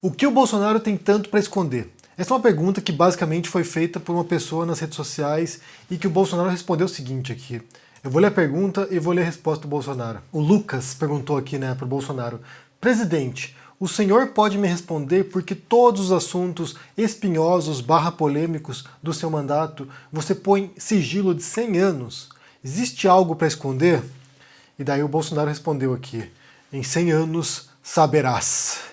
O que o Bolsonaro tem tanto para esconder? Essa é uma pergunta que basicamente foi feita por uma pessoa nas redes sociais e que o Bolsonaro respondeu o seguinte aqui. Eu vou ler a pergunta e vou ler a resposta do Bolsonaro. O Lucas perguntou aqui, para o Bolsonaro: Presidente, o senhor pode me responder por que todos os assuntos espinhosos / polêmicos do seu mandato você põe sigilo de 100 anos? Existe algo para esconder? E daí o Bolsonaro respondeu aqui: em 100 anos saberás.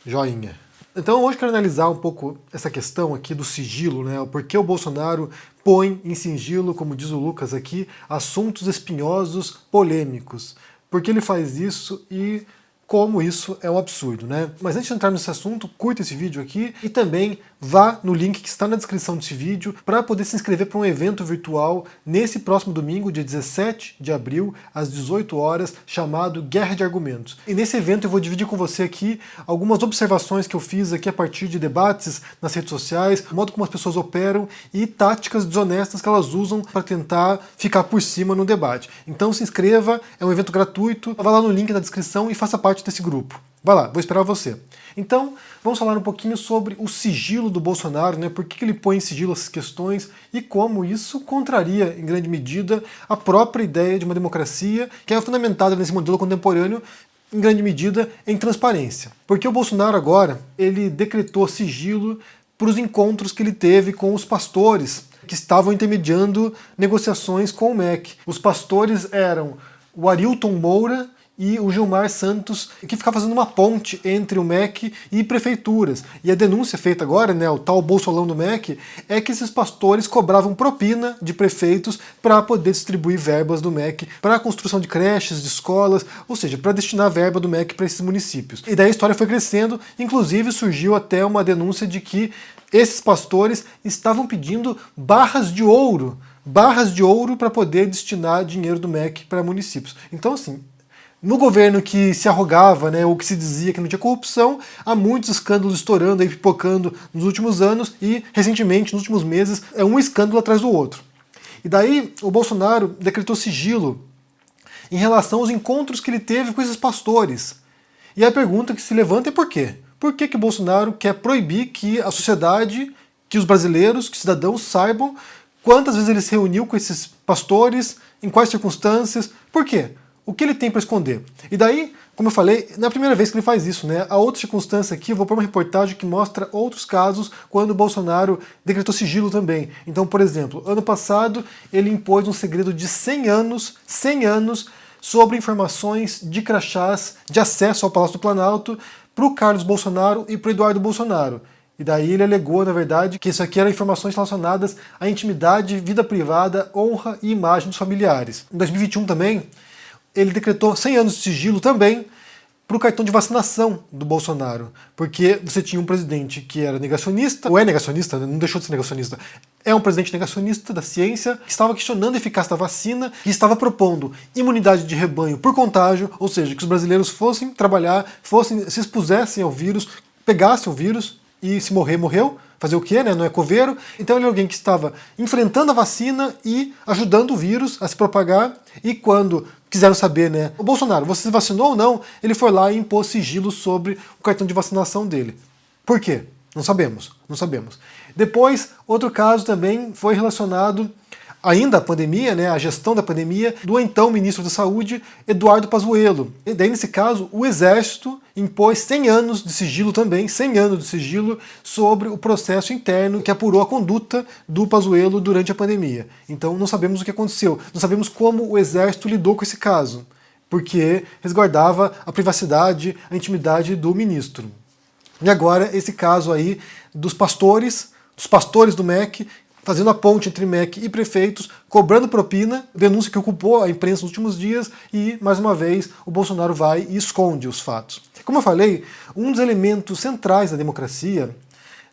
Joinha. Então hoje eu quero analisar um pouco essa questão aqui do sigilo, né? Por que o Bolsonaro põe em sigilo, como diz o Lucas aqui, assuntos espinhosos, polêmicos. Por que ele faz isso e como isso é um absurdo, né? Mas antes de entrar nesse assunto, curta esse vídeo aqui e também vá no link que está na descrição desse vídeo para poder se inscrever para um evento virtual nesse próximo domingo, dia 17 de abril, às 18 horas, chamado Guerra de Argumentos. E nesse evento eu vou dividir com você aqui algumas observações que eu fiz aqui a partir de debates nas redes sociais, o modo como as pessoas operam e táticas desonestas que elas usam para tentar ficar por cima no debate. Então se inscreva, é um evento gratuito, vá lá no link na descrição e faça parte desse grupo. Vai lá, vou esperar você. Então, vamos falar um pouquinho sobre o sigilo do Bolsonaro, né? Por que ele põe em sigilo essas questões e como isso contraria, em grande medida, a própria ideia de uma democracia que é fundamentada nesse modelo contemporâneo, em grande medida, em transparência. Porque o Bolsonaro agora, ele decretou sigilo para os encontros que ele teve com os pastores que estavam intermediando negociações com o MEC. Os pastores eram o Arilton Moura e o Gilmar Santos, que ficava fazendo uma ponte entre o MEC e prefeituras. E a denúncia feita agora, né, o tal bolsolão do MEC, é que esses pastores cobravam propina de prefeitos para poder distribuir verbas do MEC para a construção de creches, de escolas, ou seja, para destinar a verba do MEC para esses municípios. E daí a história foi crescendo, inclusive surgiu até uma denúncia de que esses pastores estavam pedindo barras de ouro para poder destinar dinheiro do MEC para municípios. Então, assim, no governo que se arrogava, né, ou que se dizia que não tinha corrupção, há muitos escândalos estourando e pipocando nos últimos anos e, recentemente, nos últimos meses, é um escândalo atrás do outro. E daí o Bolsonaro decretou sigilo em relação aos encontros que ele teve com esses pastores. E a pergunta que se levanta é por quê? Por que o Bolsonaro quer proibir que a sociedade, que os brasileiros, que os cidadãos saibam quantas vezes ele se reuniu com esses pastores, em quais circunstâncias? Por quê? O que ele tem para esconder? E daí, como eu falei, não é a primeira vez que ele faz isso, né? A outra circunstância aqui, eu vou pôr uma reportagem que mostra outros casos quando o Bolsonaro decretou sigilo também. Então, por exemplo, ano passado ele impôs um segredo de 100 anos, sobre informações de crachás de acesso ao Palácio do Planalto para o Carlos Bolsonaro e para o Eduardo Bolsonaro. E daí ele alegou, na verdade, que isso aqui eram informações relacionadas à intimidade, vida privada, honra e imagem dos familiares. Em 2021 também, ele decretou 100 anos de sigilo também para o cartão de vacinação do Bolsonaro. Porque você tinha um presidente que era negacionista, ou é negacionista, não deixou de ser negacionista, é um presidente negacionista da ciência, que estava questionando a eficácia da vacina e estava propondo imunidade de rebanho por contágio, ou seja, que os brasileiros fossem trabalhar, se expusessem ao vírus, pegassem o vírus e se morrer, morreu. Fazer o quê, né? Não é coveiro. Então ele é alguém que estava enfrentando a vacina e ajudando o vírus a se propagar. E quando quiseram saber, né? O Bolsonaro, você se vacinou ou não? Ele foi lá e impôs sigilo sobre o cartão de vacinação dele. Por quê? Não sabemos. Depois, outro caso também foi relacionado ainda à pandemia, né, a gestão da pandemia, do então ministro da Saúde, Eduardo Pazuello. E daí, nesse caso, o Exército impôs 100 anos de sigilo também, 100 anos de sigilo sobre o processo interno que apurou a conduta do Pazuello durante a pandemia. Então não sabemos o que aconteceu, não sabemos como o Exército lidou com esse caso, porque resguardava a privacidade, a intimidade do ministro. E agora esse caso aí dos pastores do MEC, fazendo a ponte entre MEC e prefeitos, cobrando propina, denúncia que ocupou a imprensa nos últimos dias e, mais uma vez, o Bolsonaro vai e esconde os fatos. Como eu falei, um dos elementos centrais da democracia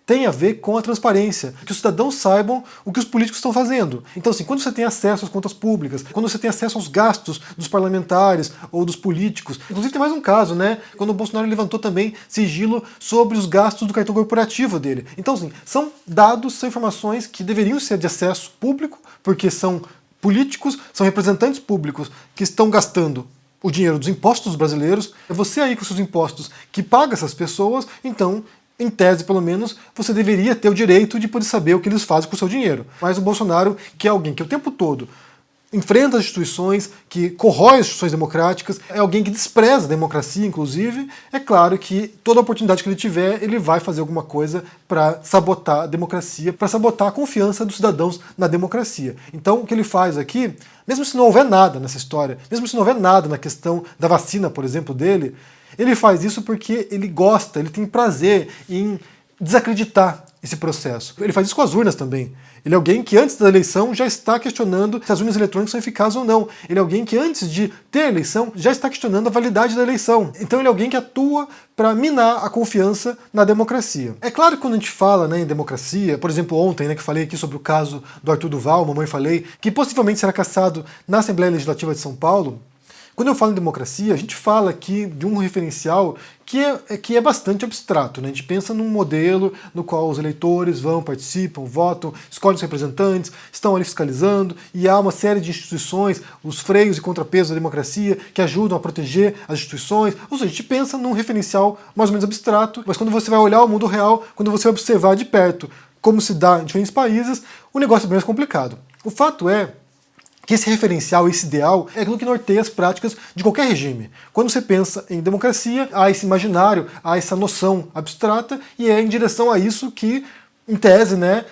tem a ver com a transparência, que os cidadãos saibam o que os políticos estão fazendo. Então, assim, quando você tem acesso às contas públicas, quando você tem acesso aos gastos dos parlamentares ou dos políticos, inclusive tem mais um caso, né? Quando o Bolsonaro levantou também sigilo sobre os gastos do cartão corporativo dele. Então, assim, são dados, são informações que deveriam ser de acesso público, porque são políticos, são representantes públicos que estão gastando o dinheiro dos impostos dos brasileiros, é você aí com seus impostos que paga essas pessoas, então, em tese pelo menos, você deveria ter o direito de poder saber o que eles fazem com o seu dinheiro. Mas o Bolsonaro, que é alguém que o tempo todo enfrenta as instituições, que corrói as instituições democráticas, é alguém que despreza a democracia, inclusive, é claro que toda oportunidade que ele tiver, ele vai fazer alguma coisa para sabotar a democracia, para sabotar a confiança dos cidadãos na democracia. Então, o que ele faz aqui, mesmo se não houver nada nessa história, mesmo se não houver nada na questão da vacina, por exemplo, dele, ele faz isso porque ele gosta, ele tem prazer em desacreditar esse processo. Ele faz isso com as urnas também. Ele é alguém que antes da eleição já está questionando se as urnas eletrônicas são eficazes ou não. Ele é alguém que antes de ter a eleição já está questionando a validade da eleição. Então ele é alguém que atua para minar a confiança na democracia. É claro que quando a gente fala, né, em democracia, por exemplo ontem, né, que falei aqui sobre o caso do Arthur Duval, mamãe falei, que possivelmente será cassado na Assembleia Legislativa de São Paulo, quando eu falo em democracia, a gente fala aqui de um referencial que é bastante abstrato, né? A gente pensa num modelo no qual os eleitores vão, participam, votam, escolhem os representantes, estão ali fiscalizando, e há uma série de instituições, os freios e contrapesos da democracia, que ajudam a proteger as instituições. Ou seja, a gente pensa num referencial mais ou menos abstrato, mas quando você vai olhar o mundo real, quando você vai observar de perto como se dá em diferentes países, o negócio é bem mais complicado. O fato é que esse referencial, esse ideal, é aquilo que norteia as práticas de qualquer regime. Quando você pensa em democracia, há esse imaginário, há essa noção abstrata, e é em direção a isso que, em tese, né,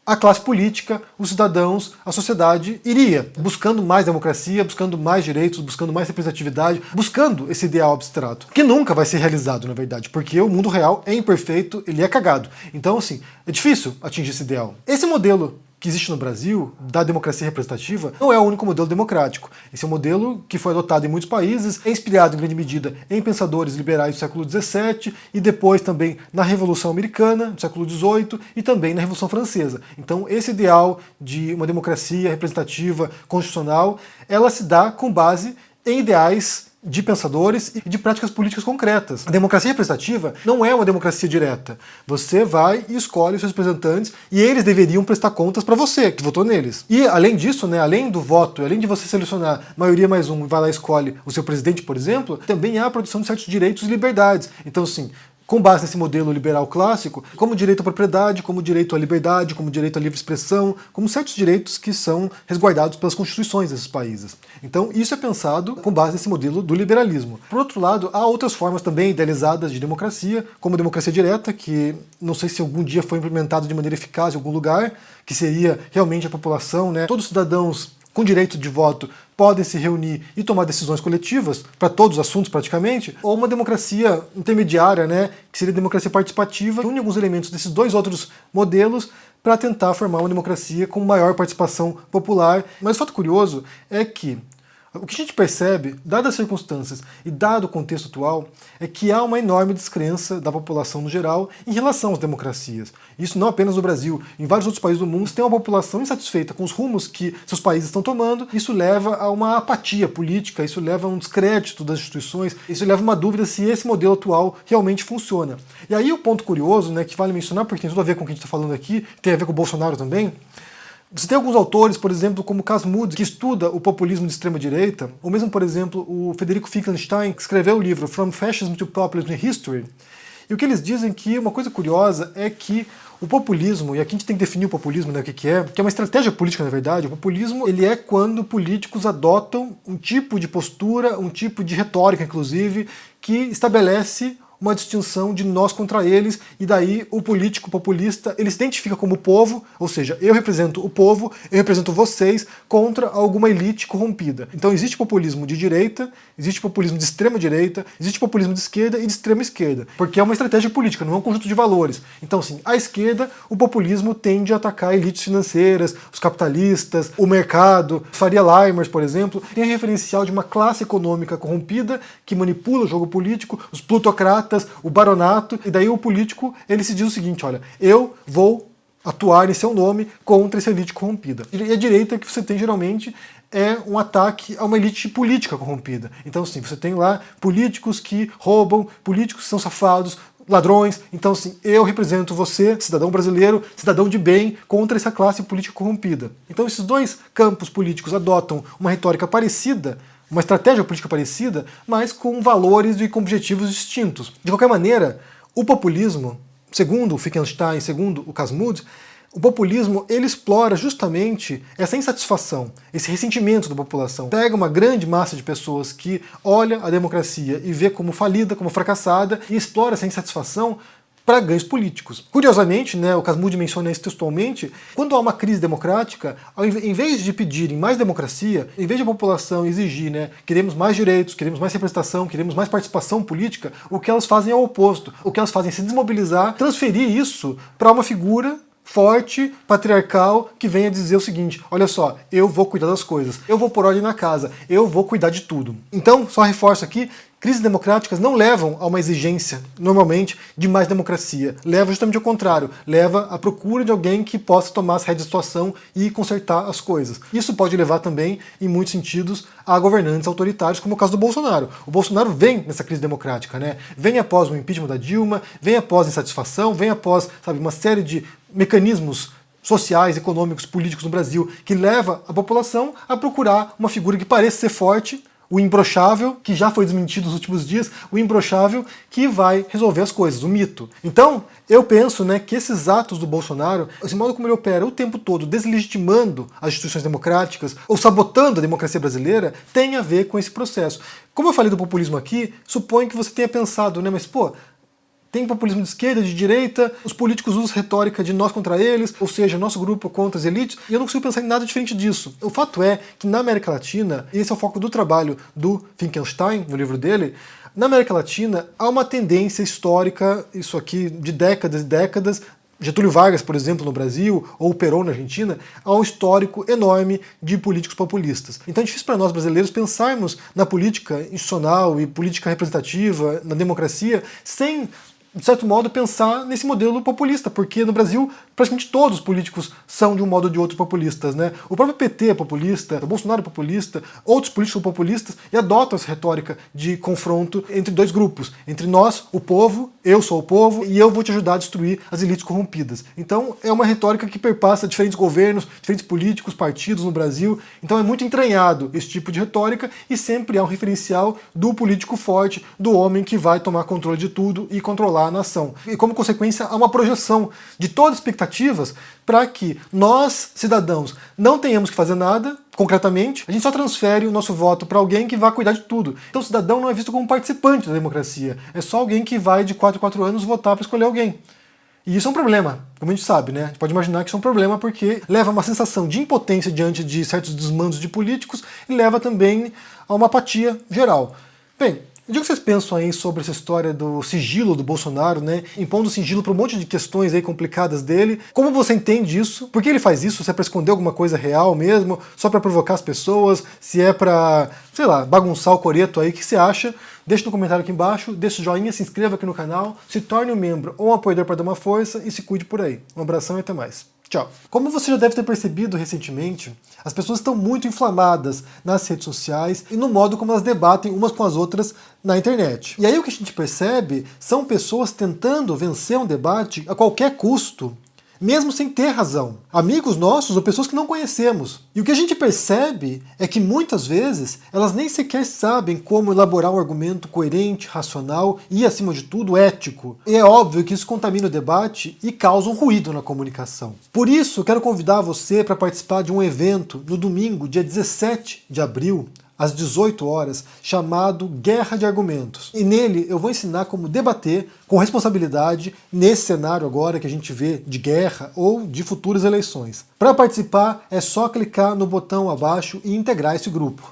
a classe política, os cidadãos, a sociedade iria, buscando mais democracia, buscando mais direitos, buscando mais representatividade, buscando esse ideal abstrato, que nunca vai ser realizado, na verdade, porque o mundo real é imperfeito, ele é cagado. Então, assim, é difícil atingir esse ideal. Esse modelo que existe no Brasil, da democracia representativa, não é o único modelo democrático. Esse é um modelo que foi adotado em muitos países, é inspirado em grande medida em pensadores liberais do século XVII e depois também na Revolução Americana, do século XVIII, e também na Revolução Francesa. Então esse ideal de uma democracia representativa, constitucional, ela se dá com base em ideais de pensadores e de práticas políticas concretas. A democracia representativa não é uma democracia direta. Você vai e escolhe os seus representantes e eles deveriam prestar contas para você, que votou neles. E além disso, né, além do voto, além de você selecionar maioria mais um e vai lá e escolhe o seu presidente, por exemplo, também há a produção de certos direitos e liberdades. Então, assim, com base nesse modelo liberal clássico, como direito à propriedade, como direito à liberdade, como direito à livre expressão, como certos direitos que são resguardados pelas constituições desses países. Então isso é pensado com base nesse modelo do liberalismo. Por outro lado, há outras formas também idealizadas de democracia, como a democracia direta, que não sei se algum dia foi implementada de maneira eficaz em algum lugar, que seria realmente a população, né, todos os cidadãos com direito de voto podem se reunir e tomar decisões coletivas para todos os assuntos praticamente, ou uma democracia intermediária, né, que seria a democracia participativa, que une alguns elementos desses dois outros modelos para tentar formar uma democracia com maior participação popular. Mas o fato curioso é que o que a gente percebe, dadas as circunstâncias e dado o contexto atual, é que há uma enorme descrença da população no geral em relação às democracias. Isso não apenas no Brasil, em vários outros países do mundo tem uma população insatisfeita com os rumos que seus países estão tomando. Isso leva a uma apatia política, isso leva a um descrédito das instituições, isso leva a uma dúvida se esse modelo atual realmente funciona. E aí o ponto curioso, né, que vale mencionar, porque tem tudo a ver com o que a gente está falando aqui, tem a ver com o Bolsonaro também. Você tem alguns autores, por exemplo, como Cas Mudde, que estuda o populismo de extrema-direita, ou mesmo, por exemplo, o Federico Finkelstein, que escreveu o livro From Fascism to Populism in History. E o que eles dizem que uma coisa curiosa é que o populismo, e aqui a gente tem que definir o populismo, né, o que é uma estratégia política, na verdade. O populismo ele é quando políticos adotam um tipo de postura, um tipo de retórica, inclusive, que estabelece uma distinção de nós contra eles, e daí o político populista ele se identifica como o povo, ou seja, eu represento o povo, eu represento vocês contra alguma elite corrompida. Então existe populismo de direita, existe populismo de extrema direita, existe populismo de esquerda e de extrema esquerda, porque é uma estratégia política, não é um conjunto de valores. Então, assim, à esquerda, o populismo tende a atacar elites financeiras, os capitalistas, o mercado. Faria Limers, por exemplo, tem a referencial de uma classe econômica corrompida que manipula o jogo político, os plutocratas, o baronato, e daí o político ele se diz o seguinte: olha, eu vou atuar em seu nome contra essa elite corrompida. E a direita que você tem geralmente é um ataque a uma elite política corrompida. Então, sim, você tem lá políticos que roubam, políticos que são safados, ladrões. Então, assim, eu represento você, cidadão brasileiro, cidadão de bem, contra essa classe política corrompida. Então, esses dois campos políticos adotam uma retórica parecida, uma estratégia política parecida, mas com valores e com objetivos distintos. De qualquer maneira, o populismo, segundo o Wittgenstein, segundo o Casmud, o populismo ele explora justamente essa insatisfação, esse ressentimento da população. Pega uma grande massa de pessoas que olha a democracia e vê como falida, como fracassada, e explora essa insatisfação para ganhos políticos. Curiosamente, o Casmud menciona isso textualmente, quando há uma crise democrática, em vez de pedirem mais democracia, em vez de a população exigir, queremos mais direitos, queremos mais representação, queremos mais participação política, o que elas fazem é o oposto. O que elas fazem é se desmobilizar, transferir isso para uma figura forte, patriarcal, que venha dizer o seguinte: olha só, eu vou cuidar das coisas, eu vou pôr ordem na casa, eu vou cuidar de tudo. Então, só reforço aqui, crises democráticas não levam a uma exigência, normalmente, de mais democracia. Leva justamente ao contrário, leva à procura de alguém que possa tomar as rédeas da situação e consertar as coisas. Isso pode levar também, em muitos sentidos, a governantes autoritários, como o caso do Bolsonaro. O Bolsonaro vem nessa crise democrática, Vem após o impeachment da Dilma, vem após a insatisfação, vem após, uma série de mecanismos sociais, econômicos, políticos no Brasil, que leva a população a procurar uma figura que pareça ser forte, o imbrochável, que já foi desmentido nos últimos dias, o imbrochável que vai resolver as coisas, o mito. Então, eu penso que esses atos do Bolsonaro, esse modo como ele opera o tempo todo, deslegitimando as instituições democráticas, ou sabotando a democracia brasileira, tem a ver com esse processo. Como eu falei do populismo aqui, suponho que você tenha pensado, mas tem populismo de esquerda, de direita, os políticos usam retórica de nós contra eles, ou seja, nosso grupo contra as elites, e eu não consigo pensar em nada diferente disso. O fato é que na América Latina, e esse é o foco do trabalho do Wittgenstein, no livro dele, na América Latina há uma tendência histórica, isso aqui de décadas e décadas, Getúlio Vargas, por exemplo, no Brasil, ou Perón na Argentina, há um histórico enorme de políticos populistas. Então é difícil para nós brasileiros pensarmos na política institucional e política representativa, na democracia, sem, de certo modo, pensar nesse modelo populista, porque no Brasil praticamente todos os políticos são de um modo ou de outro populistas, O próprio PT é populista, o Bolsonaro é populista, outros políticos são populistas e adotam essa retórica de confronto entre dois grupos, entre nós, o povo, eu sou o povo e eu vou te ajudar a destruir as elites corrompidas. Então é uma retórica que perpassa diferentes governos, diferentes políticos, partidos no Brasil, então é muito entranhado esse tipo de retórica e sempre há um referencial do político forte, do homem que vai tomar controle de tudo e controlar a nação. E como consequência há uma projeção de todas as expectativas para que nós, cidadãos, não tenhamos que fazer nada, concretamente, a gente só transfere o nosso voto para alguém que vai cuidar de tudo. Então o cidadão não é visto como participante da democracia, é só alguém que vai de 4 em 4 anos votar para escolher alguém. E isso é um problema, como a gente sabe, A gente pode imaginar que isso é um problema porque leva a uma sensação de impotência diante de certos desmandos de políticos e leva também a uma apatia geral. Bem, o que vocês pensam aí sobre essa história do sigilo do Bolsonaro, impondo sigilo para um monte de questões aí complicadas dele? Como você entende isso? Por que ele faz isso? Se é para esconder alguma coisa real mesmo? Só para provocar as pessoas? Se é para, bagunçar o coreto aí? O que você acha? Deixa no comentário aqui embaixo, deixa o joinha, se inscreva aqui no canal, se torne um membro ou um apoiador para dar uma força e se cuide por aí. Um abração e até mais. Tchau. Como você já deve ter percebido recentemente, as pessoas estão muito inflamadas nas redes sociais e no modo como elas debatem umas com as outras na internet. E aí o que a gente percebe são pessoas tentando vencer um debate a qualquer custo, mesmo sem ter razão. Amigos nossos ou pessoas que não conhecemos. E o que a gente percebe é que muitas vezes elas nem sequer sabem como elaborar um argumento coerente, racional e, acima de tudo, ético. E é óbvio que isso contamina o debate e causa um ruído na comunicação. Por isso, quero convidar você para participar de um evento no domingo, dia 17 de abril, às 18 horas, chamado Guerra de Argumentos. E nele eu vou ensinar como debater com responsabilidade nesse cenário agora que a gente vê de guerra ou de futuras eleições. Para participar é só clicar no botão abaixo e integrar esse grupo.